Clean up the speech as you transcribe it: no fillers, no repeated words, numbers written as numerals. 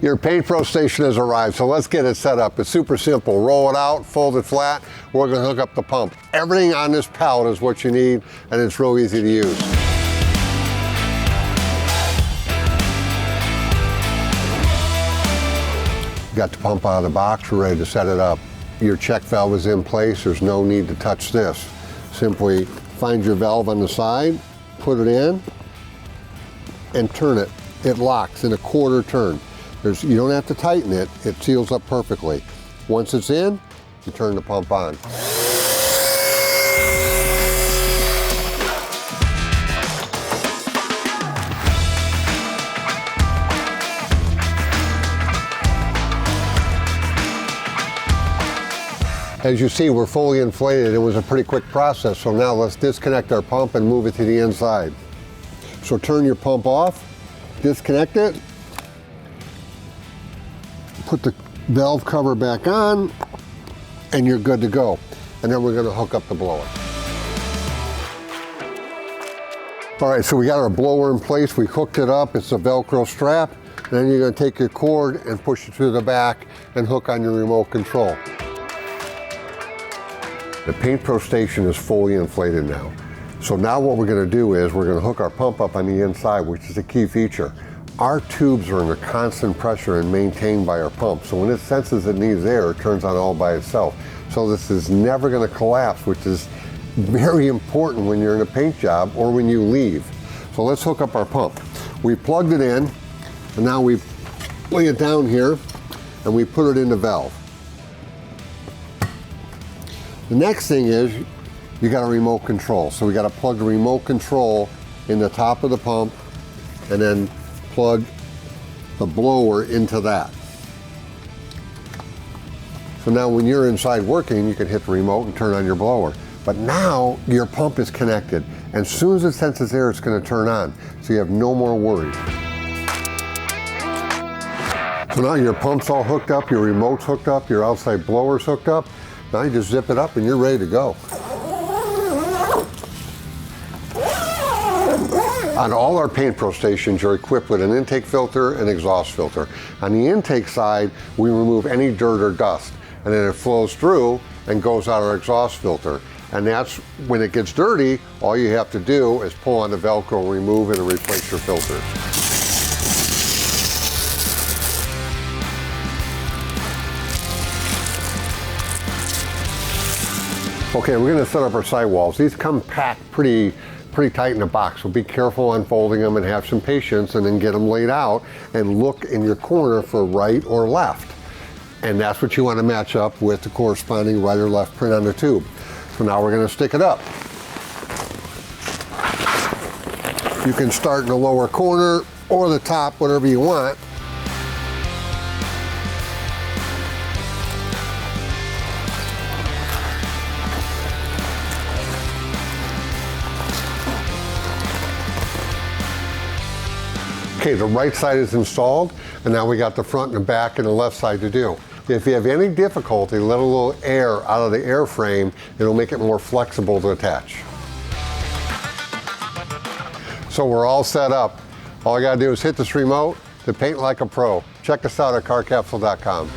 Your Paint Pro station has arrived, so let's get it set up. It's super simple. Roll it out, fold it flat. We're going to hook up the pump. Everything on this pallet is what you need, and it's real easy to use. Got the pump out of the box, we're ready to set it up. Your check valve is in place, there's no need to touch this. Simply find your valve on the side, put it in, and turn it. It locks in a quarter turn. You don't have to tighten it, it seals up perfectly. Once it's in, you turn the pump on. As you see, we're fully inflated. It was a pretty quick process, so now let's disconnect our pump and move it to the inside. So turn your pump off, disconnect it, put the valve cover back on, and you're good to go. And then we're going to hook up the blower. All right, so we got our blower in place. We hooked it up. It's a Velcro strap. Then you're going to take your cord and push it to the back and hook on your remote control. The Paint Pro station is fully inflated now. So now what we're going to do is we're going to hook our pump up on the inside, which is a key feature. Our tubes are under constant pressure and maintained by our pump. So when it senses it needs air, it turns on all by itself. So this is never going to collapse, which is very important when you're in a paint job or when you leave. So let's hook up our pump. We plugged it in, and now we lay it down here, and we put it in the valve. The next thing is you got a remote control. So we got to plug the remote control in the top of the pump and then plug the blower into that. So now when you're inside working, you can hit the remote and turn on your blower. But now your pump is connected. And as soon as it senses air, it's going to turn on. So you have no more worries. So now your pump's all hooked up, your remote's hooked up, your outside blower's hooked up. Now you just zip it up and you're ready to go. On all our Paint Pro stations, you're equipped with an intake filter and exhaust filter. On the intake side, we remove any dirt or dust, and then it flows through and goes out our exhaust filter. And that's when it gets dirty, all you have to do is pull on the Velcro, remove it, and replace your filters. Okay, we're going to set up our sidewalls. These come packed pretty tight in the box, so be careful unfolding them and have some patience, and then get them laid out and look in your corner for right or left. And that's what you want to match up with the corresponding right or left print on the tube. So now we're going to stick it up. You can start in the lower corner or the top, whatever you want. Okay, the right side is installed, and now we got the front and the back and the left side to do. If you have any difficulty, let a little air out of the airframe. It'll make it more flexible to attach. So we're all set up. All I gotta do is hit this remote to paint like a pro. Check us out at carcapsule.com.